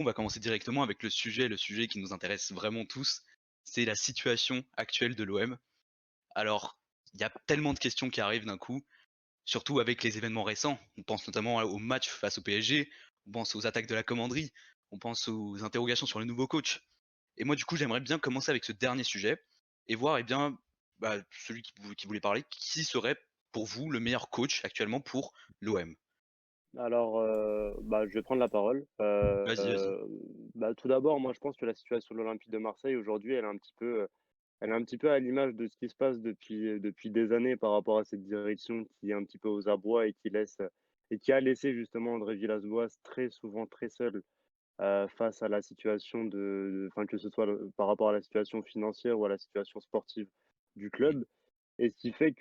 On va commencer directement avec le sujet qui nous intéresse vraiment tous, c'est la situation actuelle de l'OM. Alors, il y a tellement de questions qui arrivent d'un coup, surtout avec les événements récents. On pense notamment au match face au PSG, on pense aux attaques de la commanderie, on pense aux interrogations sur le nouveau coach. Et moi, du coup, j'aimerais bien commencer avec ce dernier sujet et voir, eh bien, celui qui voulait parler, qui serait pour vous le meilleur coach actuellement pour l'OM. Alors, je vais prendre la parole. Vas-y, vas-y. Tout d'abord, moi, je pense que la situation de l'Olympique de Marseille aujourd'hui, elle est un petit peu à l'image de ce qui se passe depuis des années par rapport à cette direction qui est un petit peu aux abois et qui a laissé justement André Villas-Boas très souvent très seul, face à la situation enfin, que ce soit par rapport à la situation financière ou à la situation sportive du Mmh, club. Et ce qui fait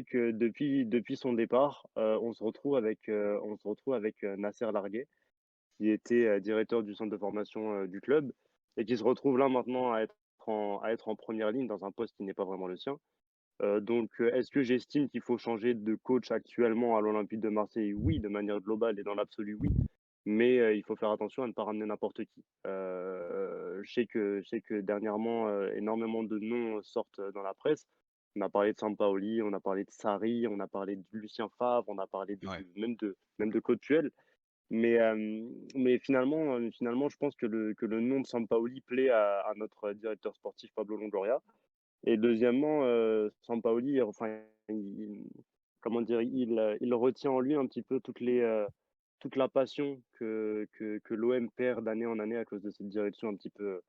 que depuis son départ, on se retrouve avec, Nasser Largué, qui était, directeur du centre de formation, du club et qui se retrouve là maintenant à être en première ligne dans un poste qui n'est pas vraiment le sien. Est-ce que j'estime qu'il faut changer de coach actuellement à l'Olympique de Marseille? Oui, de manière globale et dans l'absolu, oui. Mais, il faut faire attention à ne pas ramener n'importe qui. Je sais que dernièrement, énormément de noms sortent dans la presse. On a parlé de Sampaoli, on a parlé de Sarri, on a parlé de Lucien Favre, on a parlé ouais. même de Claude Puel. Finalement, je pense que le nom de Sampaoli plaît à notre directeur sportif Pablo Longoria. Et deuxièmement, Sampaoli, enfin, il comment dire? Il retient en lui un petit peu toute la passion que l'OM perd d'année en année à cause de cette direction un petit peu,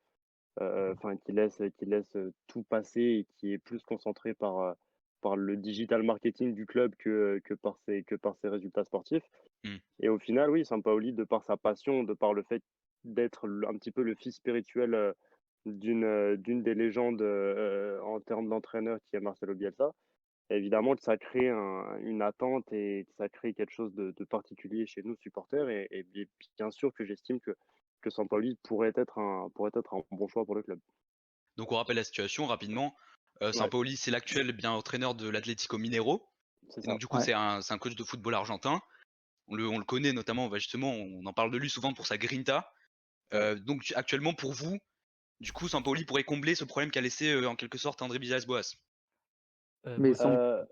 enfin qui laisse, tout passer et qui est plus concentré par le digital marketing du club que par ses résultats sportifs. Mmh. Et au final, oui, Sampaoli, de par sa passion, de par le fait d'être un petit peu le fils spirituel d'une des légendes en termes d'entraîneur qui est Marcelo Bielsa, évidemment que ça crée une attente et que ça crée quelque chose de particulier chez nous, supporters. Et bien sûr que j'estime que Sampaoli pourrait être un bon choix pour le club. Donc on rappelle la situation rapidement. Ouais, Sampaoli, c'est l'actuel bien entraîneur de l'Atlético Mineiro. c'est Et donc ça. du coup, Ouais. c'est un coach de football argentin. On le connaît notamment, justement, on en parle de lui souvent pour sa grinta. Ouais. Donc actuellement, pour vous, du coup, Sampaoli pourrait combler ce problème qu'a laissé en quelque sorte André Villas-Boas. Mais Moi, sans Heu,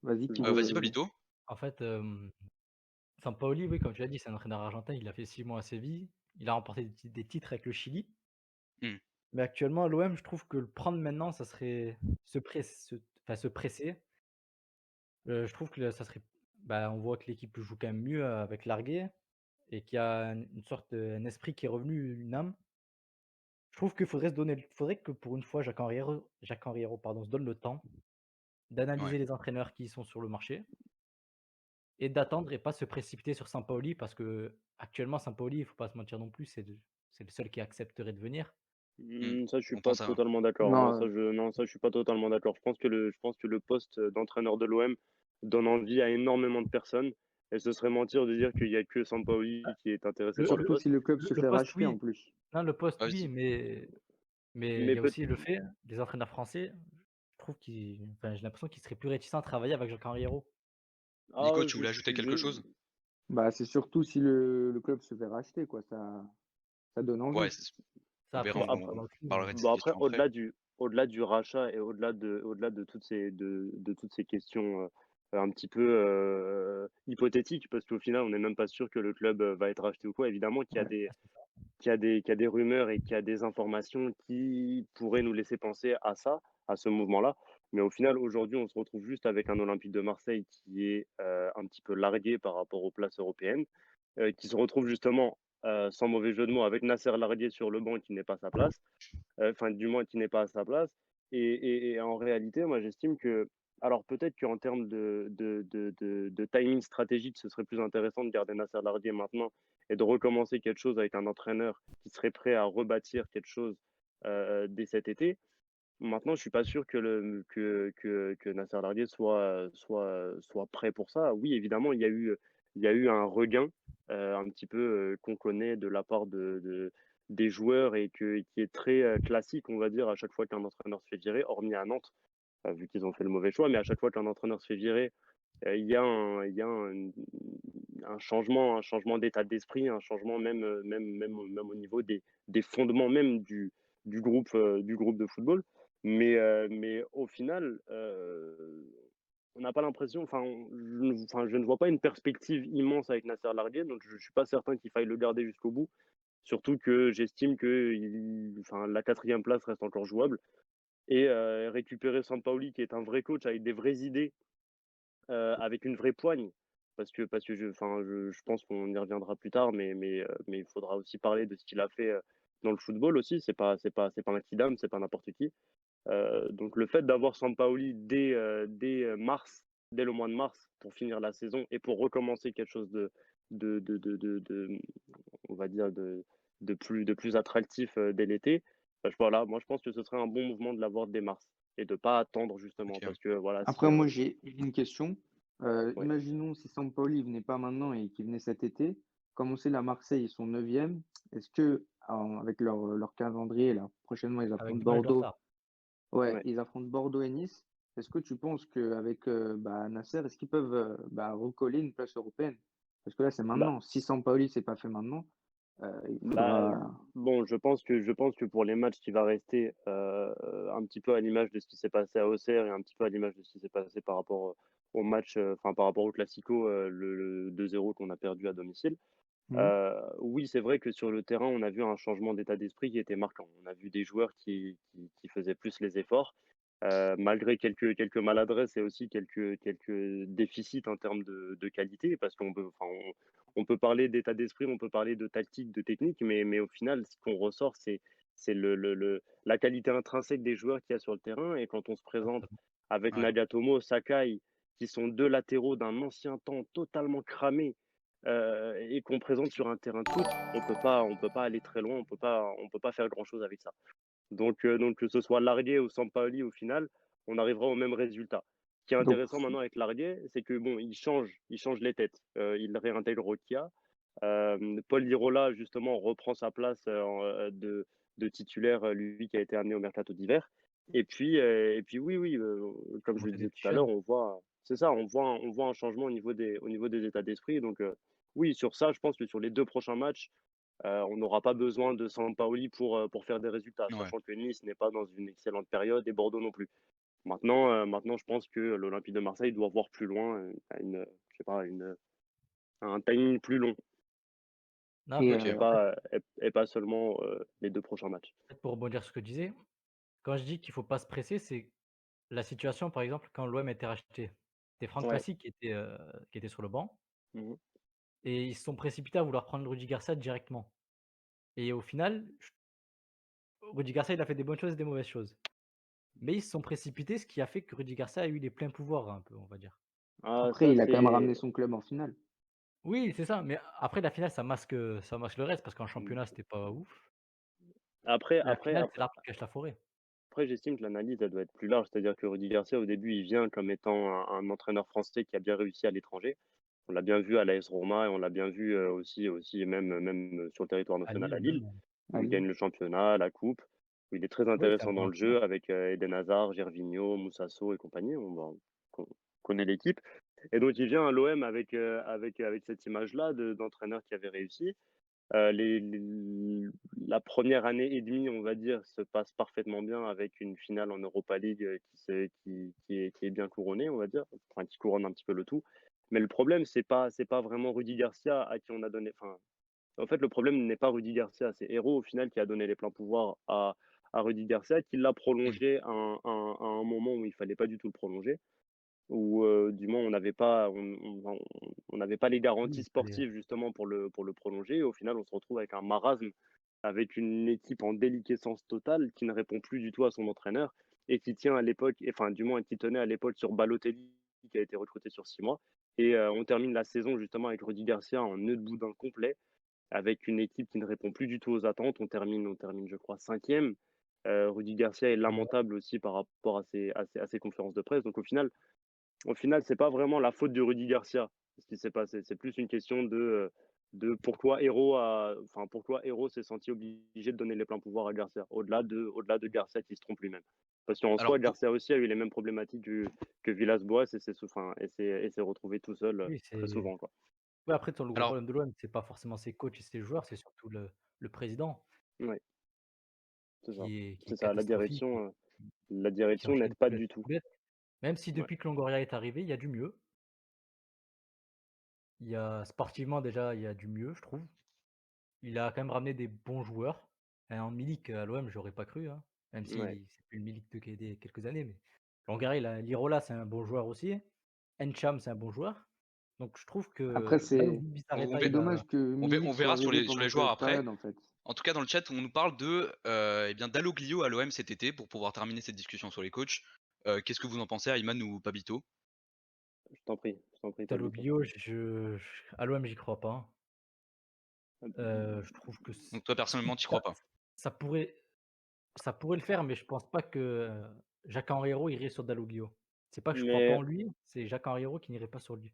vas-y, qui Vas-y, veut Pablito. en fait, Sampaoli, oui, comme tu l'as dit, c'est un entraîneur argentin. Il a fait 6 mois à Séville. Il a remporté des titres avec le Chili. Mmh, Mais actuellement, à l'OM, je trouve que le prendre maintenant, ça serait se presser. Je trouve que ça serait on voit que l'équipe joue quand même mieux avec Largué et qu'il y a une sorte, un esprit qui est revenu, une âme. Je trouve qu'il faudrait que pour une fois, Jacques Henriero, pardon, se donne le temps ouais. d'analyser les entraîneurs qui sont sur le marché et d'attendre et pas se précipiter sur Sampaoli parce qu'actuellement Sampaoli, il faut pas se mentir non plus, c'est le seul qui accepterait de venir. Mmh. Ça, je suis On pas pense à totalement d'accord. non, Non, ça, je suis pas totalement d'accord. Je pense que le poste d'entraîneur de l'OM donne envie à énormément de personnes et ce serait mentir de dire qu'il y a que Sampaoli qui est intéressé par le surtout Le si poste. le club se le fait poste, racheter en oui. plus. Non, le poste, oui, vas-y. mais il Mais y a peut aussi le fait, les entraîneurs français, je trouve j'ai l'impression qu'ils seraient plus réticents à travailler avec Jacques Henriero. Nico, tu voulais ajouter quelque je chose? Bah, c'est surtout si le club se fait racheter quoi, ça donne Ouais, envie. Ça on verra, après, je rentre on pas dans le film, parlerait de bon cette après question après. au-delà du rachat et au-delà de toutes ces questions, un petit peu, hypothétiques parce qu'au final, on n'est même pas sûr que le club, va être racheté ou quoi. Évidemment Ouais. c'est ça. qu'il y a des rumeurs et qu'il y a des informations qui pourraient nous laisser penser à ça, à ce mouvement-là. Mais au final, aujourd'hui, on se retrouve juste avec un Olympique de Marseille qui est, un petit peu largué par rapport aux places européennes, qui se retrouve justement, sans mauvais jeu de mots, avec Nasser Largué sur le banc qui n'est pas sa place, enfin du moins qui n'est pas à sa place. Et en réalité, moi j'estime que, alors peut-être qu'en termes de timing stratégique, ce serait plus intéressant de garder Nasser Largué maintenant et de recommencer quelque chose avec un entraîneur qui serait prêt à rebâtir quelque chose dès cet été. Maintenant, je suis pas sûr que Nasser Largué soit prêt pour ça. Oui, évidemment, il y a eu un regain, un petit peu, qu'on connaît de la part des joueurs qui est très, classique, on va dire, à chaque fois qu'un entraîneur se fait virer, hormis à Nantes, vu qu'ils ont fait le mauvais choix. Mais à chaque fois qu'un entraîneur se fait virer, il y a un changement d'état d'esprit, un changement même au niveau des fondements même du groupe de football. Mais au final, on n'a pas l'impression, je ne vois pas une perspective immense avec Nasser Largué, donc je ne suis pas certain qu'il faille le garder jusqu'au bout. Surtout que j'estime que la quatrième place reste encore jouable. Et récupérer Sampaoli, qui est un vrai coach avec des vraies idées, avec une vraie poigne, parce que je pense qu'on y reviendra plus tard, mais il faudra aussi parler de ce qu'il a fait dans le football aussi. C'est pas un kidam, c'est pas n'importe qui. Donc le fait d'avoir Sampaoli dès mars, dès le mois de mars, pour finir la saison et pour recommencer quelque chose de on va dire, de plus attractif dès l'été, voilà, moi je pense que ce serait un bon mouvement de l'avoir dès mars et de pas attendre justement, Ok. parce que voilà, si Après, moi, j'ai une question. ouais. Imaginons si Sampaoli venait pas maintenant et qu'il venait cet été. Comme on sait, la Marseille, ils sont 9e. Est-ce que, avec leur calendrier, là, prochainement, ils Avec affrontent 2 matchs de Bordeaux. retard. Ouais, Ouais. ils affrontent Bordeaux et Nice. Est-ce que tu penses qu'avec Nasser, est-ce qu'ils peuvent recoller une place européenne? Parce que là, c'est Bah, maintenant. Si Sampaoli, c'est pas fait maintenant, il bah, faudra. bon, je pense que pour les matchs qui va rester, un petit peu à l'image de ce qui s'est passé à Auxerre et un petit peu à l'image de ce qui s'est passé par rapport au match, par rapport au Classico, le 2-0 qu'on a perdu à domicile. Mhm. Oui, c'est vrai que sur le terrain, on a vu un changement d'état d'esprit qui était marquant. On a vu des joueurs qui faisaient plus les efforts, malgré quelques maladresses et aussi quelques déficits en termes de qualité, parce on peut parler d'état d'esprit, on peut parler de tactique, de technique, mais au final, ce qu'on ressort, c'est la qualité intrinsèque des joueurs qu'il y a sur le terrain. Et quand on se présente Exactement. avec Ouais. Nagatomo, Sakai, qui sont deux latéraux d'un ancien temps totalement cramés, et qu'on présente sur un terrain de foot, on peut pas aller très loin, on peut pas faire grand-chose avec ça. Donc que ce soit Largué ou Sampaoli, au final, on arrivera au même résultat. Ce qui est Donc, intéressant maintenant avec Largué, c'est que bon, il change les têtes. Il réintègre Rokia. Paul Lirola, justement, reprend sa place de titulaire, lui qui a été amené au mercato d'hiver. Et puis oui, oui, comme je le Monter des disais petits tout à l'heure, jeunes. c'est ça, on voit un changement au niveau des états d'esprit. Donc oui, sur ça, je pense que sur les 2 prochains matchs, on n'aura pas besoin de Sampaoli pour faire des résultats, Ouais. sachant que Nice n'est pas dans une excellente période et Bordeaux non plus. Maintenant, je pense que l'Olympique de Marseille doit voir plus loin, je sais pas, un timing plus long Non, et Ok. et pas seulement les 2 prochains matchs. peut-être pour rebondir sur ce que tu disais, quand je dis qu'il faut pas se presser, c'est la situation, par exemple, quand l'OM a été racheté. C'était Franck Ouais. Massy qui était sur le banc Mmh. et ils se sont précipités à vouloir prendre Rudy Garcia directement et au final, Rudy Garcia, il a fait des bonnes choses et des mauvaises choses. Mais ils se sont précipités, ce qui a fait que Rudy Garcia a eu les pleins pouvoirs un peu, on va dire. Ah, après, ça, il a quand même c'est ramené son club en finale. Oui, c'est ça, mais après la finale, ça masque le reste parce qu'en championnat, c'était pas ouf. après La après finale, c'est après l'arbre qui cache la forêt. après j'estime que l'analyse, elle doit être plus large. C'est-à-dire que Rudy Garcia, au début, il vient comme étant un entraîneur français qui a bien réussi à l'étranger. On l'a bien vu à l'AS Roma et on l'a bien vu, aussi même sur le territoire À national Lille à Lille, même. où il Allez. gagne le championnat, la coupe, où il est très Oui, c'est un intéressant bon dans le entraîneur. jeu avec, Eden Hazard, Gervinho, Moussa Sow et compagnie. On connaît l'équipe et donc il vient à l'OM avec cette image-là d'entraîneur qui avait réussi. La première année et demie, on va dire, se passe parfaitement bien avec une finale en Europa League qui est bien couronnée, on va dire, enfin qui couronne un petit peu le tout. Mais le problème, c'est pas vraiment Rudy Garcia à qui on a donné. Enfin, en fait, le problème n'est pas Rudy Garcia, c'est Hérault au final qui a donné les pleins pouvoirs à Rudy Garcia, qui l'a Hmm. prolongé à un moment où il fallait pas du tout le prolonger, où du moins on n'avait pas les Oui, garanties il fallait sportives justement pour le prolonger. Et au final, on se retrouve avec un marasme, avec une équipe en déliquescence totale qui ne répond plus du tout à son entraîneur et qui tient à l'époque, enfin du moins qui tenait à l'époque sur Balotelli qui a été recruté sur 6 mois. Et on termine la saison justement avec Rudy Garcia en nœud de boudin complet, avec une équipe qui ne répond plus du tout aux attentes. On termine je crois 5e. Rudy Garcia est ouais, lamentable aussi par rapport à ses conférences de presse. Donc au final, c'est pas vraiment la faute de Rudy Garcia, ce qui s'est passé. C'est plus une question de pourquoi Hérault s'est senti obligé de donner les pleins pouvoirs à Garcia, au-delà de Garcia qui se trompe lui-même. Parce qu'en Alors soi, Garcia aussi a eu les mêmes problématiques que Villas-Boas et s'est retrouvé tout seul oui, très c'est souvent, quoi. Ouais, après, le gros Alors, problème de l'OM, c'est pas forcément ses coachs et ses joueurs, c'est surtout le président Ouais, c'est ça. qui est C'est ça, catastrophique et la qui direction enchaîne n'aide pas les du tout. boulettes. Même si Ouais, depuis que Longoria est arrivé, il y a du mieux. Il y a sportivement déjà, il y a du mieux, je trouve. Il a quand même ramené des bons joueurs. Un Milik à l'OM, j'aurais pas cru, hein, même ouais. si c'est plus le Milik de qu'il y a quelques années, mais Longoria, Lirola, c'est un bon joueur aussi. Encham, c'est un bon joueur. Donc je trouve Après, que là où c'est on, Bizarreta, ver- c'est dommage que on Milik soit verra sur arrivé les pendant joueurs cette après. période, en fait. En tout cas, dans le chat, on nous parle de eh bien Dalloglio à l'OM cet été pour pouvoir terminer cette discussion sur les coachs. Qu'est-ce que vous en pensez, Ayman ou Pabito? Je t'en prie, Pablito. Dalloglio, à l'OM, j'y crois pas. Je trouve que Donc toi, personnellement, si t'y ça crois pas. ça pourrait ça pourrait le faire, mais je pense pas que, Jacques Henriero irait sur Dalloglio. C'est pas que je crois pas Mais en lui, c'est Jacques Henriero qui n'irait pas sur lui.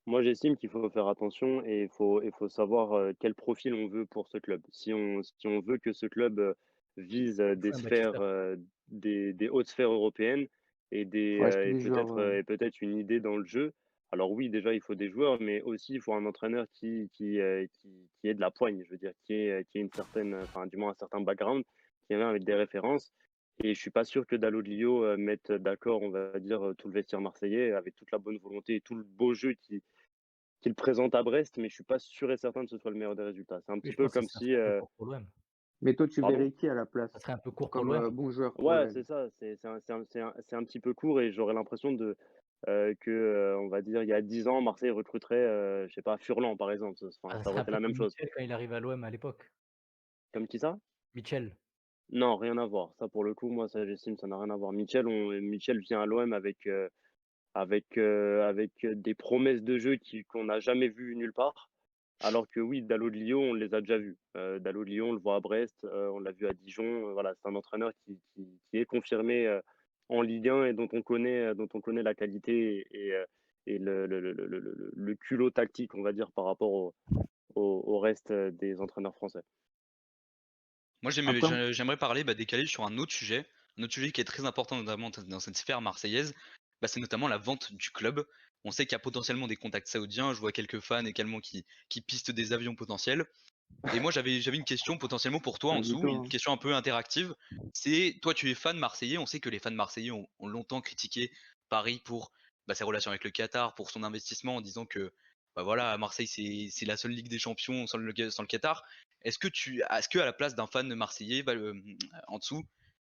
moi, j'estime qu'il faut faire attention et il faut savoir, quel profil on veut pour ce club. Si on veut que ce club, vise, Il des faut un sphères, bâtisseur. des hautes sphères européennes Faut acheter des joueurs. et peut-être une idée dans le jeu. Alors oui, déjà, il faut des joueurs, mais aussi il faut un entraîneur qui ait de la poigne, je veux dire, qui ait une certaine, enfin, du moins un certain background, qui vient avec des références et je suis pas sûr que Dalloglio, mette d'accord, on va dire, tout le vestiaire marseillais avec toute la bonne volonté et tout le beau jeu qu'il présente à Brest, mais je suis pas sûr et certain que ce soit le meilleur des résultats. C'est un Oui, petit je peu pense que comme ça si, serait un peu court pour l'OM. Mais toi, tu pardon? verrais qui à la Ça place serait un peu court pour comme l'OM. bon joueur pour Ouais, l'OM? c'est ça, c'est un petit peu court et j'aurais l'impression que, on va dire, il y a 10 ans, Marseille recruterait, je sais pas, Furlan, par exemple. Enfin, Ça ça serait aurait un été peu la même comme chose. Mitchell quand il arrive à l'OM à l'époque. Comme qui ça? Mitchell. Non, rien à voir. Ça, pour le coup, moi, ça, j'estime, ça n'a rien à voir. Mitchell vient à l'OM avec des promesses de jeu qu'on n'a jamais vues nulle part. Alors que oui, Dalloglio, on les a déjà vus. Dalloglio, on le voit à Brest, on l'a vu à Dijon. Voilà, c'est un entraîneur qui est confirmé en Ligue 1 et dont on connaît la qualité et le culot tactique, on va dire, par rapport au reste des entraîneurs français. Moi, Après, j'aimerais parler décaler sur un autre sujet qui est très important notamment dans cette sphère marseillaise, c'est notamment la vente du club. On sait qu'il y a potentiellement des contacts saoudiens, je vois quelques fans également qui pistent des avions potentiels. Et moi, j'avais une question potentiellement pour toi en dessous, Pabito, une hein. question un peu interactive. C'est, toi, tu es fan marseillais, on sait que les fans marseillais ont longtemps critiqué Paris pour ses relations avec le Qatar, pour son investissement, en disant que voilà, Marseille, c'est la seule Ligue des Champions sans le Qatar. Est-ce que à la place d'un fan marseillais, en dessous,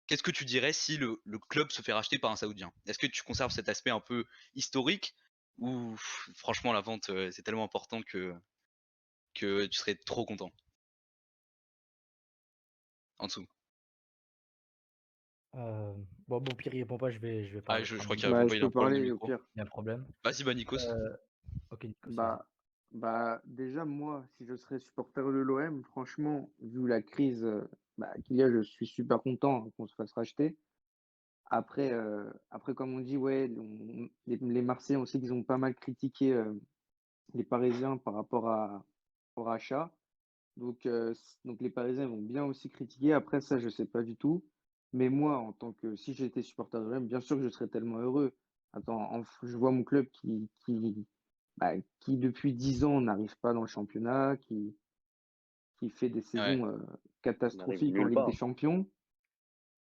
qu'est-ce que tu dirais si le club se fait racheter par un Saoudien? Est-ce que tu conserves cet aspect un peu historique ou franchement la vente c'est tellement important que tu serais trop content en dessous? Bon, au pire, il répond pas, je vais Ah, parler. je Prends crois qu'il Bah, répond pas, je il a peux un problème de parler au micro. pire. Il y a un problème. Vas-y, Nikos. OK, Nikos, vas-y. Bah, déjà, moi, si je serais supporter de l'OM, franchement, vu la crise qu'il y a, je suis super content qu'on se fasse racheter. Après, comme on dit, ouais, les Marseillais, on sait qu'ils ont pas mal critiqué les Parisiens par rapport au rachat. Donc les Parisiens vont bien aussi critiquer. Après ça, je sais pas du tout. Mais moi, en tant que si j'étais supporter de l'OM, bien sûr que je serais tellement heureux. Attends, je vois mon club qui depuis 10 ans n'arrive pas dans le championnat, qui fait des Ouais, saisons On n'arrive catastrophiques en nulle Ligue des part. Champions.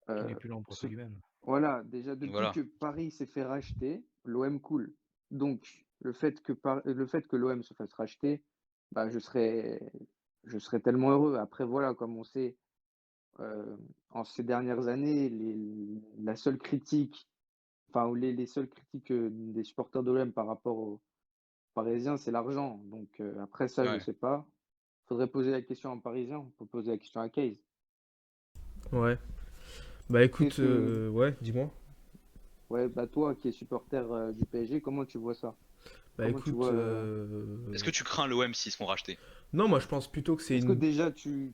Qui Euh, n'est plus l'ombre de ce- lui-même. voilà, déjà depuis voilà. que Paris s'est fait racheter, l'OM coule. Donc le fait que l'OM se fasse racheter, je serais tellement heureux. Après, voilà, comme on sait, en ces dernières années, la seule critique, enfin, ou les seules critiques des supporters de l'OM par rapport aux Parisiens, c'est l'argent. Donc, après ça, je Ouais. sais pas. Faudrait poser la question à un Parisien. On peut poser la question à Case. Ouais. Bah écoute, Qu'est-ce que, ouais, dis-moi. ouais, bah toi qui es supporter du PSG, comment tu vois ça? Bah Comment tu écoute, vois Est-ce que tu crains l'OM s'ils se font racheter? non, moi je pense plutôt que c'est Est-ce que une. déjà tu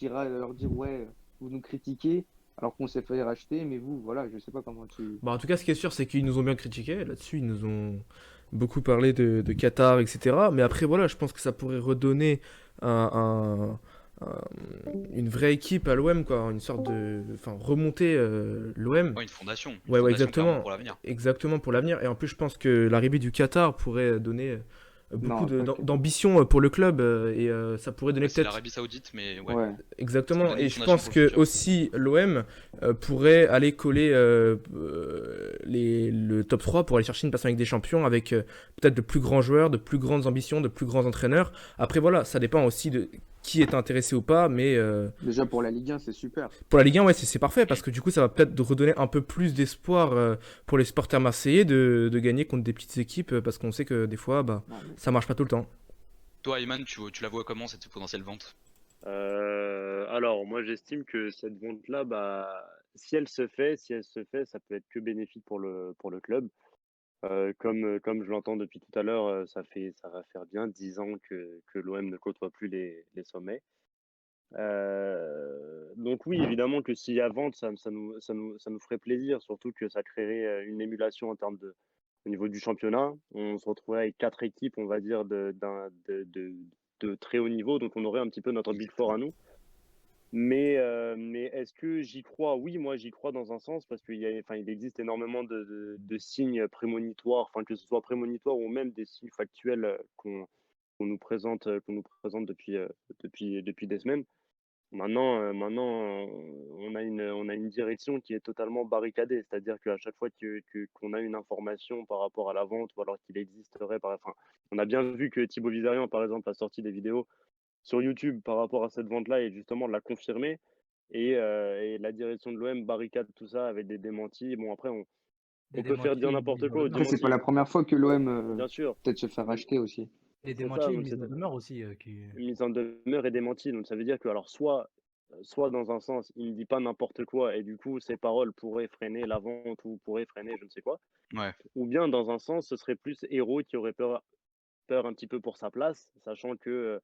iras leur dire ouais, vous nous critiquez alors qu'on s'est fait racheter, mais vous, voilà, je sais pas comment tu. Bah en tout cas, ce qui est sûr, c'est qu'ils nous ont bien critiqué. Là-dessus, ils nous ont beaucoup parlé de Qatar, etc. Mais après, voilà, je pense que ça pourrait redonner un- un- une vraie équipe à l'OM, quoi. Une sorte de. Enfin, remonter l'OM. Ouais, une Ouais, ouais, fondation clairement exactement. pour l'avenir. Exactement pour l'avenir. Et en plus, je pense que l'arrivée du Qatar pourrait donner beaucoup Non, pas que. d'ambition pour le club et ça pourrait donner Ouais, c'est peut-être. l'Arabie Saoudite, mais ouais, Ouais. ça peut Exactement, donner et des je fondations pense pour le que futur. aussi l'OM pourrait aller coller le top 3 pour aller chercher une place avec des champions avec peut-être de plus grands joueurs, de plus grandes ambitions, de plus grands entraîneurs. Après voilà, ça dépend aussi de qui est intéressé ou pas, mais Déjà pour la Ligue 1, c'est super. pour la Ligue 1, ouais, c'est parfait parce que du coup, ça va peut-être redonner un peu plus d'espoir pour les supporters marseillais de gagner contre des petites équipes parce qu'on sait que des fois, bah, Non, mais ça marche pas tout le temps. Toi, Ayman, tu la vois comment cette potentielle vente? Alors, moi, j'estime que cette vente-là, bah, si elle se fait, ça peut être que bénéfique pour le club. Comme je l'entends depuis tout à l'heure, ça va faire bien 10 ans que l'OM ne côtoie plus les sommets. Donc oui, évidemment que s'il y a vente, ça nous ferait plaisir, surtout que ça créerait une émulation en termes au niveau du championnat. On se retrouverait avec quatre équipes, on va dire, de très haut niveau, donc on aurait un petit peu notre Big Four à Exactement. nous. Mais est-ce que j'y crois? Oui, moi j'y crois dans un sens parce enfin, il existe énormément de signes prémonitoires, enfin que ce soit prémonitoire ou même des signes factuels qu'on nous présente depuis des semaines. Maintenant, on a une direction qui est totalement barricadée, c'est-à-dire qu'à chaque fois qu'on a une information par rapport à la vente ou alors qu'il existerait, enfin, on a bien vu que Thibaut Vizarian, par exemple, a sorti des vidéos sur YouTube par rapport à cette vente-là et justement de la confirmer. Et la direction de l'OM barricade tout ça avec des démentis. Bon, après, Des on peut faire démentis dire et une n'importe mise en quoi aux après, demeure c'est pas aussi. la démentis, première fois que l'OM bien sûr. peut-être se fait racheter aussi. Des C'est démentis ça, et une donc mise c'est en demeure aussi. une mise en demeure et démenti. Donc ça veut dire que, alors, soit dans un sens, il ne dit pas n'importe quoi et du coup, ses paroles pourraient freiner la vente ou pourraient freiner je ne sais quoi. Ouais, Ou bien dans un sens, ce serait plus Hérault qui aurait peur un petit peu pour sa place, sachant que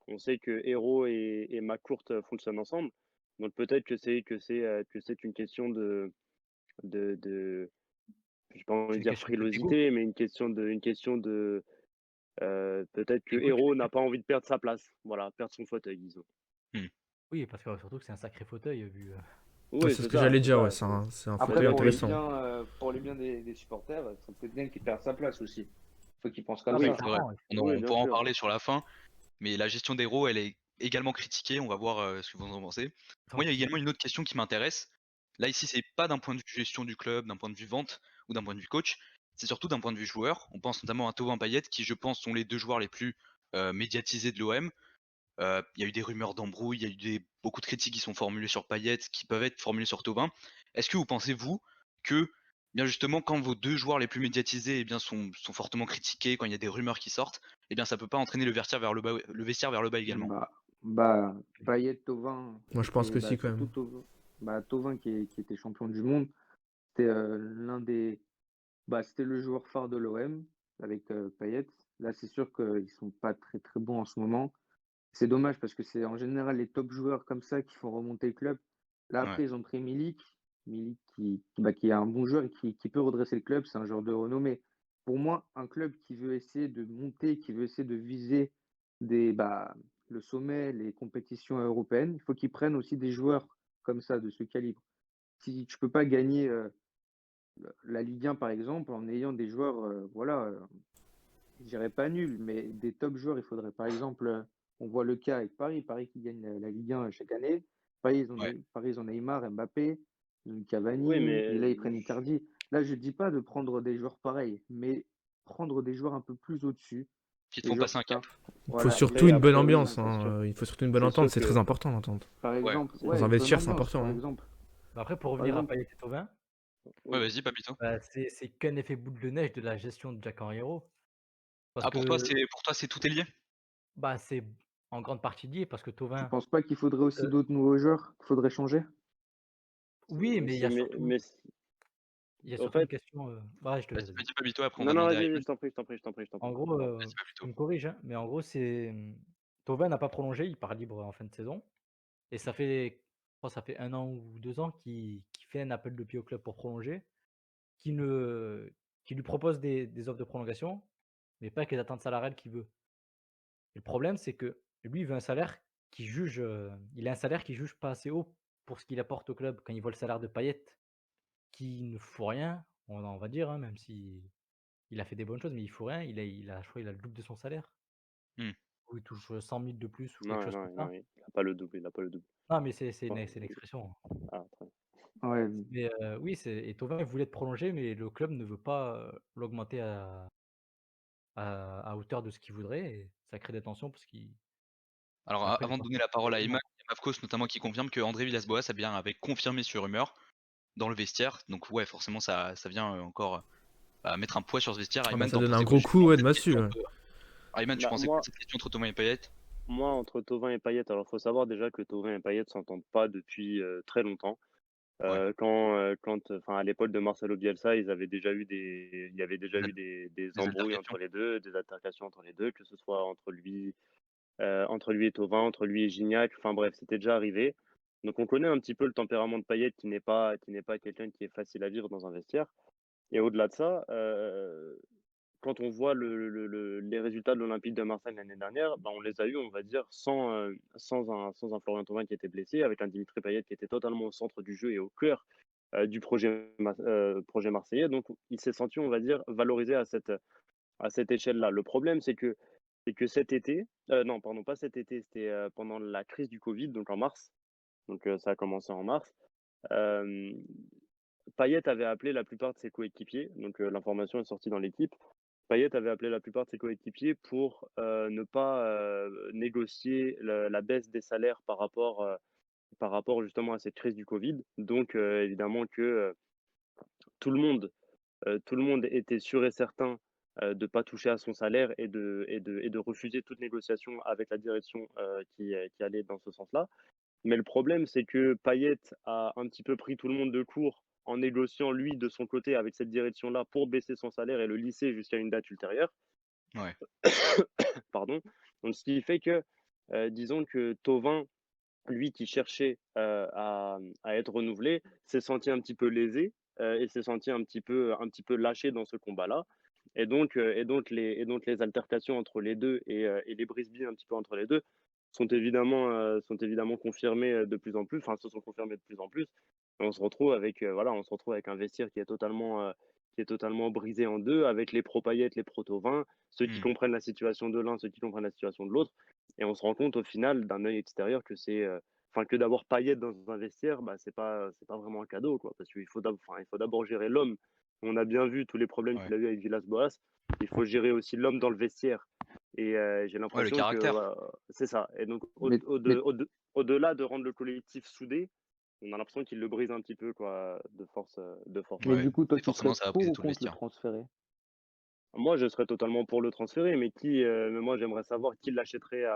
on sait que Hérault et McCourt fonctionnent ensemble. Donc peut-être que c'est une question de j'ai pas envie c'est de une dire question d'ego. frilosité, mais une question de peut-être que D'ego, tu Hérault veux n'a dire? pas envie de perdre sa place. Voilà, perdre son fauteuil, disons. hmm, Oui, parce que surtout que c'est un sacré fauteuil vu. Ouais, Oui, c'est ce que j'allais c'est dire, ouais, ça. c'est un Après, fauteuil C'est-à-dire que intéressant. pour le bien des supporters, ça peut être bien qu'il perde sa place aussi. Faut qu'il pense comme Ah bah oui, ça. c'est vrai. clairement, oui. oui, On bien pourra en sûr. parler sur la fin, mais la gestion d'Hero, elle est également critiquée. On va voir ce que vous en pensez. Moi, il y a Donc, également une autre question qui m'intéresse. Là, ici, c'est pas d'un point de vue gestion du club, d'un point de vue vente ou d'un point de vue coach. C'est surtout d'un point de vue joueur. On pense notamment à Thauvin Payet, qui, je pense, sont les deux joueurs les plus médiatisés de l'OM. Il y a eu des rumeurs d'embrouille, il y a eu beaucoup de critiques qui sont formulées sur Payet, qui peuvent être formulées sur Thauvin. Est-ce que vous pensez, vous, que bien justement, quand vos deux joueurs les plus médiatisés sont fortement critiqués, quand il y a des rumeurs qui sortent, eh bien ça peut pas entraîner le vestiaire vers le bas également? Bah, bah, Payet, Thauvin, Moi, je pense c'était que si, bah, quand surtout même. Thauvin, Thauvin qui était champion du monde. C'était c'était le joueur phare de l'OM avec Payet. Là, c'est sûr qu'ils sont pas très très bons en ce moment. C'est dommage parce que c'est en général les top joueurs comme ça qui font remonter le club. Là, Ouais, après, ils ont pris Milik qui est un bon joueur et qui peut redresser le club. C'est un joueur de renommée. Pour moi, un club qui veut essayer de monter, qui veut essayer de viser des, bah, le sommet, les compétitions européennes, il faut qu'ils prennent aussi des joueurs comme ça, de ce calibre. Si tu peux pas gagner la Ligue 1, par exemple, en ayant des joueurs, voilà, je dirais pas nuls, mais des top joueurs, il faudrait par exemple, on voit le cas avec Paris, Paris qui gagne la Ligue 1 chaque année. ouais. Paris, ils ont Neymar, Mbappé, ils ont Oui, Cavani, et mais là ils prennent Icardi. Là, je dis pas de prendre des joueurs pareils, mais prendre des joueurs un peu plus au-dessus, Qui te des font joueurs passer un cap. Il faut voilà, surtout une bonne après oui, ambiance, exactement. c'est sûr. hein. Il faut surtout une bonne C'est entente, sûr c'est très que important l'entente. Par Ouais, exemple, c'est Dans ouais, un une bonne vestiaire, c'est ambiance, important, par hein. exemple. bah après, pour Par revenir à exemple, Payet et Thauvin, ouais, oui. vas-y, Papito. bah, c'est qu'un effet boule de neige de la gestion de Jack Henriero. Parce Ah, que pour toi, c'est tout est lié? bah, c'est en grande partie lié, parce que tu Thauvin, penses pas qu'il faudrait aussi euh, d'autres nouveaux joueurs qu'il faudrait changer? oui, mais Mais il y a au surtout une fait, question. Ouais, je te laisse. Vas-y, vas-y, Papito, après on non, va non, demander à vas-y, Ayman. je t'en prie, je t'en prie, je t'en prie, je t'en En prie. gros, Vas-y, tu Papito. me corriges, hein, mais en gros, c'est Thauvin n'a pas prolongé, il part libre en fin de saison. Et je crois que ça fait 1 an ou 2 ans qu'il fait un appel de pied au club pour prolonger, qui ne qui lui propose des offres de prolongation, mais pas avec les attentes salariales qu'il veut. Et le problème, c'est que lui, il veut un salaire il a un salaire qu'il juge pas assez haut pour ce qu'il apporte au club. Quand il voit le salaire de Payet, qui ne fout rien, on va dire, hein, même si il a fait des bonnes choses, mais il faut rien. Je crois, il a le double de son salaire. Mmh. Ou il touche 100 000 de plus ou quelque Non, chose non, comme non, ça. il a pas le double, il a pas le double. Non, mais c'est Enfin, une expression. ah, très bien. Ouais, Mais oui, et Thauvin voulait être prolongé, mais le club ne veut pas l'augmenter à hauteur de ce qu'il voudrait. Et ça crée des tensions parce qu'il Alors après, il est avant de donner parti la parole à rapidement. Emma, il y a Mavkos notamment qui confirme que André Villas-Boas avait confirmé sur rumeur dans le vestiaire. Donc ouais, forcément ça vient encore mettre un poids sur ce vestiaire. Ah bah Ayman, ça t'en donne un pensais quoi gros justement coup de ouais, de cette massue. question Ouais. Ayman, tu Bah, pensais quoi de cette question entre Thomas et Payet? moi, entre Thauvin et Payet, alors faut savoir déjà que Thauvin et Payet s'entendent pas depuis très longtemps. Ouais, Enfin, à l'époque de Marcelo Bielsa, il y avait déjà eu des, des des embrouilles altercations. entre les deux, des altercations entre les deux, que ce soit entre lui et Thauvin, entre lui et Gignac. Enfin bref, c'était déjà arrivé. Donc on connaît un petit peu le tempérament de Payet qui n'est pas quelqu'un qui est facile à vivre dans un vestiaire. Et au-delà de ça, quand on voit les résultats de l'Olympique de Marseille l'année dernière, bah, on les a eus, on va dire, sans un Florian Thauvin qui était blessé, avec un Dimitri Payet qui était totalement au centre du jeu et au cœur du projet marseillais. Donc, il s'est senti, on va dire, valorisé à cette échelle-là. Le problème, c'est que cet été, non, pardon, pas cet été, c'était pendant la crise du Covid, donc en mars. Donc, ça a commencé en mars. Euh, Payet avait appelé la plupart de ses coéquipiers, donc l'information est sortie dans l'équipe. Payet avait appelé la plupart de ses coéquipiers pour ne pas négocier la baisse des salaires par rapport justement à cette crise du Covid. Donc évidemment que tout le monde, tout le monde était sûr et certain de ne pas toucher à son salaire et de refuser toute négociation avec la direction qui allait dans ce sens-là. Mais le problème, c'est que Payet a un petit peu pris tout le monde de court en négociant lui de son côté avec cette direction-là pour baisser son salaire et le lisser jusqu'à une date ultérieure. Ouais. Pardon. Donc, ce qui fait que, disons que Thauvin, lui qui cherchait à être renouvelé, s'est senti un petit peu lésé et s'est senti un petit peu lâché dans ce combat-là. Et donc les altercations entre les deux et les brise-billes un petit peu entre les deux sont évidemment confirmées de plus en plus, enfin se sont confirmées de plus en plus. Et on se retrouve avec, voilà, on se retrouve avec un vestiaire qui est totalement brisé en deux, avec les pro-Paillettes, les pro-Thauvin, ceux qui Mmh. comprennent la situation de l'un, ceux qui comprennent la situation de l'autre. Et on se rend compte au final, d'un œil extérieur, que enfin, que d'avoir Payet dans un vestiaire, bah, c'est pas vraiment un cadeau, quoi. Parce il faut d'abord gérer l'homme. On a bien vu tous les problèmes Ouais. qu'il a eu avec Villas-Boas. Il faut gérer aussi l'homme dans le vestiaire. Et j'ai Ouais, le l'impression que caractère. voilà, c'est ça. Et donc, mais au-delà de rendre le collectif soudé, on a l'impression qu'il le brise un petit peu, quoi, de force Mais Ouais. du coup, toi, Et tu serais forcément, ça va pour briser ou tout le contre le vestiaire. transférer? Moi, je serais totalement pour le transférer, mais moi, j'aimerais savoir qui l'achèterait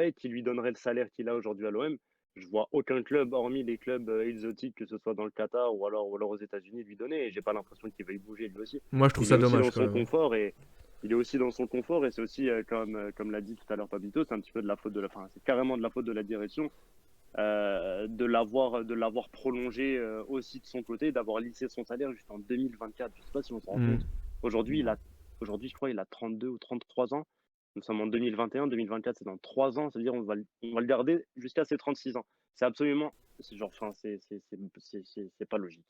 et qui lui donnerait le salaire qu'il a aujourd'hui à l'OM. Je vois aucun club, hormis les clubs exotiques, que ce soit dans le Qatar ou alors aux États-Unis, lui donner. Et j'ai pas l'impression qu'il veuille bouger lui aussi. Moi je trouve Il est ça aussi dommage dans quand son même. Hein. confort et il est aussi dans son confort et c'est aussi comme l'a dit tout à l'heure Pabito, c'est un petit peu de la faute enfin, c'est carrément de la faute de la direction de l'avoir prolongé aussi de son côté, d'avoir lissé son salaire jusqu'en 2024. Je ne sais pas si on se rend Mm. compte. Aujourd'hui, aujourd'hui, je crois, il a 32 ou 33 ans. Nous sommes en 2021, 2024, c'est dans 3 ans. C'est-à-dire on va le garder jusqu'à ses 36 ans. C'est absolument, c'est genre, enfin, c'est pas logique.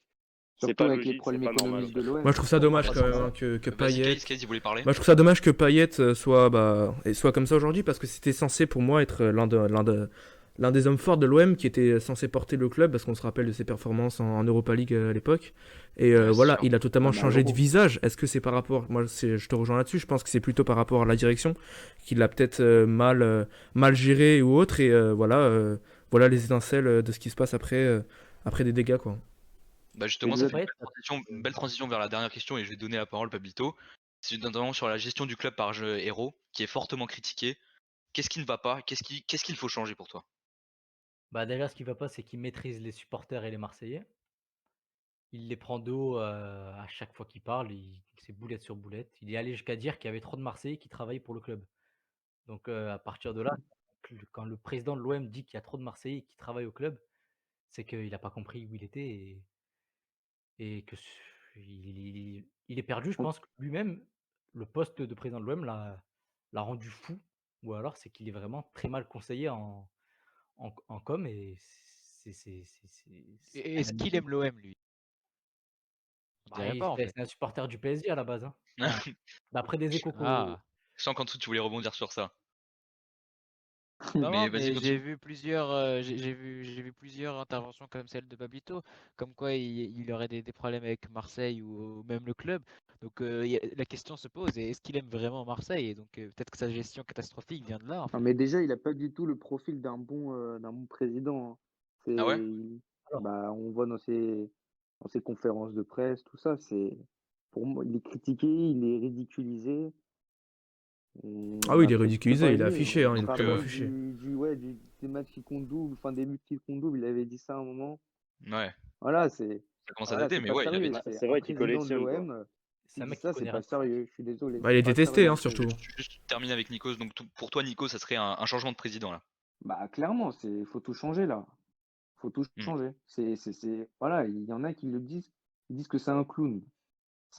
C'est Surtout pas avec les logique, c'est problèmes pas normal. économiques de Moi l'OM. je trouve ça On va dommage pas quand se même hein, mentir. que Vas-y, Payet. Kais voulait parler. Moi je trouve ça dommage que Payet soit comme ça aujourd'hui parce que c'était censé pour moi être l'un des hommes forts de l'OM qui était censé porter le club parce qu'on se rappelle de ses performances en Europa League à l'époque. Et Ouais, c'est voilà, sûr. il a totalement Même à changé de l'Euro. visage. Est-ce que c'est par rapport. Moi je te rejoins là-dessus, je pense que c'est plutôt par rapport à la direction qu'il a peut-être mal géré ou autre. Et voilà les étincelles de ce qui se passe après des dégâts quoi. Bah justement, ça Exact. fait Payet, une belle transition vers la dernière question et je vais donner la parole à Pabito. C'est notamment sur la gestion du club par jeu héros qui est fortement critiquée. Qu'est-ce qui ne va pas? Qu'est-ce qu'il faut changer pour toi? bah, déjà, ce qui va pas, c'est qu'il maîtrise les supporters et les Marseillais. Il les prend de haut à chaque fois qu'il parle. C'est boulette sur boulette. Il est allé jusqu'à dire qu'il y avait trop de Marseillais qui travaillaient pour le club. Donc, à partir de là, quand le président de l'OM dit qu'il y a trop de Marseillais qui travaillent au club, c'est qu'il n'a pas compris où il était et il est perdu. Je On- pense que lui-même, le poste de président de l'OM l'a rendu fou. Ou alors, c'est qu'il est vraiment très mal conseillé en com et c'est Est-ce qu'il inadmissible. aime l'OM, lui? Je dirais il pas, en fait. c'est un supporter du PSG à la base, hein. Enfin, d'après des échos Ah! Je sens qu'en dessous, tu voulais rebondir sur ça. Non, Mais non, vas-y, mais j'ai continue. vu plusieurs, j'ai vu plusieurs interventions comme celle de Pablito, comme quoi il aurait des problèmes avec Marseille ou même le club. Donc la question se pose, est-ce qu'il aime vraiment Marseille? Et donc peut-être que sa gestion catastrophique vient de là, en Non, fait. mais déjà, il a pas du tout le profil d'un bon président, hein. Ah ouais? alors Bah, on voit dans ses conférences de presse, tout ça, pour moi, il est critiqué, il est ridiculisé. Ah On oui, a il est presque pas ridiculisé, il est aimé. affiché, hein, On il se est totalement rappelle affiché. des matchs qui comptent double, enfin des buts qui comptent double, il avait dit ça à un moment. Ouais, Voilà, ça commence à voilà, dater, c'est mais pas ouais, il avait sérieux. dit. Bah, C'est c'est un vrai qu'il président de collectionne, quoi. l'OM c'est qui un dit mec qui ça, c'est connaît pas rien. sérieux. Je suis désolé, Bah, il c'est est pas détesté, sérieux hein, un surtout. président. Juste terminer avec Nikos. Donc pour toi, Nico, ça serait un changement de président là. Bah, clairement, faut tout changer là. Faut tout Hmm. changer. Voilà, il y en a qui le disent, ils disent que c'est un clown.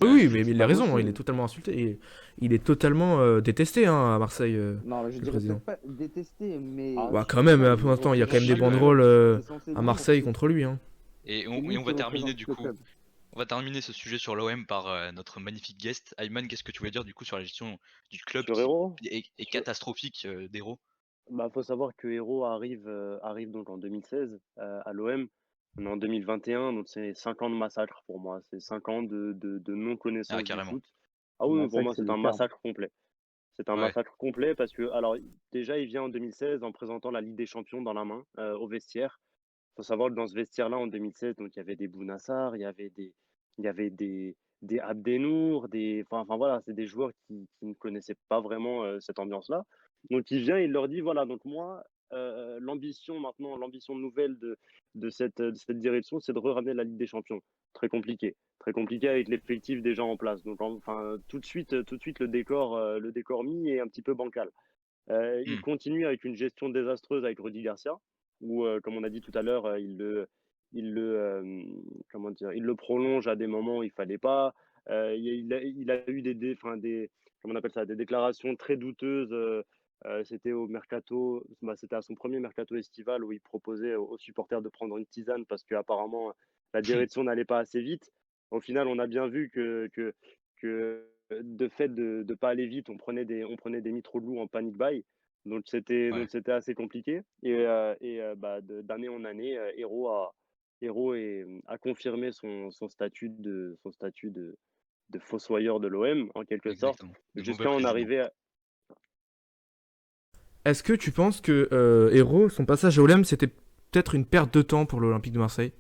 Oui, Ouais. oui, mais C'est il a pas raison, il est possible. totalement insulté. Il est totalement détesté hein, à Marseille, Non, je le dirais président. peut-être pas détesté, mais Ah, Bah, si, quand même, voilà, pour l'instant, il y a quand même des Si, quand même. banderoles c'est censé à lui Marseille contre lui. Hein. Et c'est lui on qui va terminer représente du le coup. club. On va terminer ce sujet sur l'OM par notre magnifique guest. Ayman, qu'est-ce que tu voulais dire du coup sur la gestion du club sur qui Hero, est catastrophique d'Hérault? bah, faut savoir que Hero arrive donc en 2016 à l'OM. On est en 2021, donc c'est 5 ans de massacre pour moi. C'est 5 ans de Ah, non-connaissance du carrément. foot. Ah oui, pour Massacre, moi, c'est c'est le un terme. massacre complet. C'est un Ouais. massacre complet parce que, alors, déjà, il vient en 2016 en présentant la Ligue des Champions dans la main au vestiaire. Faut savoir que dans ce vestiaire-là, en 2016, donc il y avait des Bounassar, il y avait des Abdenour, enfin voilà, c'est des joueurs qui ne connaissaient pas vraiment cette ambiance-là. Donc il vient, il leur dit voilà, donc moi, l'ambition maintenant, l'ambition nouvelle de cette direction, c'est de ramener la Ligue des Champions. Très compliqué avec l'effectif déjà en place. Donc enfin tout de suite le décor mis est un petit peu bancal. Il Hmm. continue avec une gestion désastreuse avec Rudy Garcia, où, comme on a dit tout à l'heure, il le, comment dire, il le prolonge à des moments où il fallait pas. Il a eu comment on appelle ça, des déclarations très douteuses. C'était au mercato, bah, c'était à son premier mercato estival où il proposait aux supporters de prendre une tisane parce qu'apparemment la direction n'allait pas assez vite. Au final, on a bien vu que de fait de ne pas aller vite, on prenait des Mitroglou en panic buy. Ouais, Donc c'était assez compliqué. Bah, d'année en année, a confirmé son statut de fossoyeur de l'OM, en quelque sorte, exactement. De mauvais jusqu'à en président. arriver à... Est-ce que tu penses que Hérault, son passage à Olem, c'était peut-être une perte de temps pour l'Olympique de Marseille?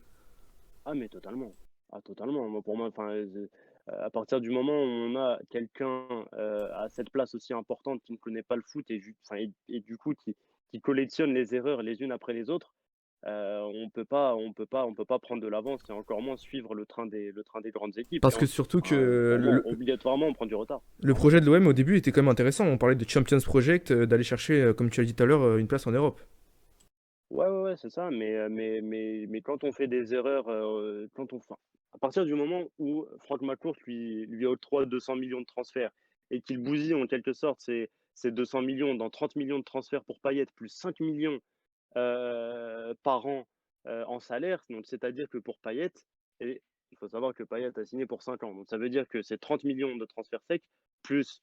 Ah, mais totalement. Ah, totalement. Moi, pour moi, à partir du moment où on a quelqu'un à cette place aussi importante qui ne connaît pas le foot et du coup qui collectionne les erreurs les unes après les autres, on peut pas prendre de l'avance et encore moins suivre le train des grandes équipes. Parce que surtout que Pour moi, obligatoirement, on prend du retard. le projet de l'OM au début était quand même intéressant. On parlait de Champions Project, d'aller chercher, comme tu as dit tout à l'heure, une place en Europe. Ouais, ouais, ouais, c'est ça, mais quand on fait des erreurs, enfin, à partir du moment où Franck McCourt lui octroie 200 millions de transferts et qu'il bousille en quelque sorte ces 200 millions dans 30 millions de transferts pour Payet, plus 5 millions par an en salaire, donc c'est-à-dire que pour Payet, et il faut savoir que Payet a signé pour 5 ans, donc ça veut dire que c'est 30 millions de transferts secs, plus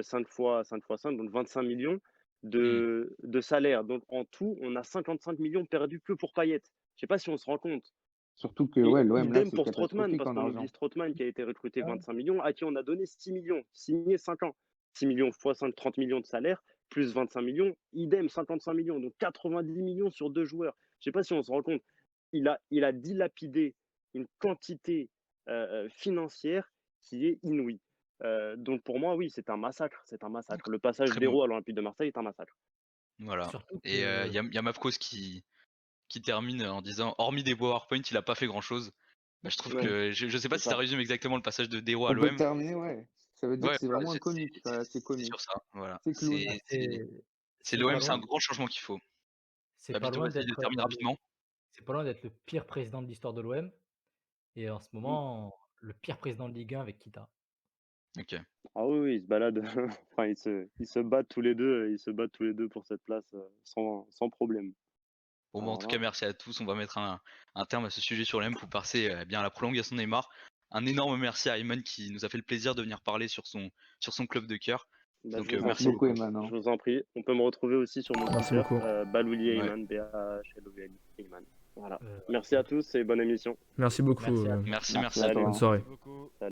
5 fois 5, donc 25 millions Hmm. de salaire. Donc en tout, on a 55 millions perdus que pour Payet. Je sais pas si on se rend compte. Surtout que Et ouais, l'OM là, idem c'est pour Strootman, catastrophique parce en qu'on oublie argent. Strootman qui a été recruté Ah, 25 millions, à qui on a donné 6 millions, signé 5 ans. 6 millions fois 5, 30 millions de salaire, plus 25 millions, idem 55 millions, donc 90 millions sur 2 joueurs. Je sais pas si on se rend compte. Il a dilapidé une quantité financière qui est inouïe. Donc pour moi, oui, c'est un massacre. C'est un massacre. Le passage Très mauvais. d'Hérault à l'Olympique de Marseille est un massacre. Voilà. surtout Et que y a Mavkos qui termine en disant, hormis des PowerPoint, il a pas fait grand-chose. Bah, je trouve Ouais, que je sais pas c'est si ça ça. résume exactement le passage de Dero à On peut l'OM. terminer, ouais. Ça veut dire Ouais, que c'est voilà, vraiment un comique, c'est c'est comique, sur ça. Voilà. c'est clown. C'est c'est pas l'OM, c'est un loin grand changement qu'il faut. c'est pas Babito, loin vas-y, d'être, termine rapidement. c'est pas loin d'être le pire président de l'histoire de l'OM et en ce moment, le pire président de Ligue 1 avec Kita. Ok. Ah oui, oui, ils se baladent, enfin, ils se battent tous les deux, ils se battent tous les deux pour cette place sans problème. Bon, bah, en Alors tout cas, là, merci à tous. On va mettre un terme à ce sujet sur l'OM pour passer bien à la prolongation de Neymar. un énorme merci à Ayman qui nous a fait le plaisir de venir parler sur son club de cœur. Bah, Donc, je vous en merci prie. beaucoup, Eman, hein. Je vous en prie. On peut me retrouver aussi sur mon Merci Twitter, beaucoup. Balouli Ouais. Ayman, B-A-H-L-O-U-L-I, Ayman. Voilà. Euh, Merci à tous et bonne émission. Merci beaucoup. Merci à toi. Merci, Merci merci. à toi. Bonne soirée. Merci beaucoup.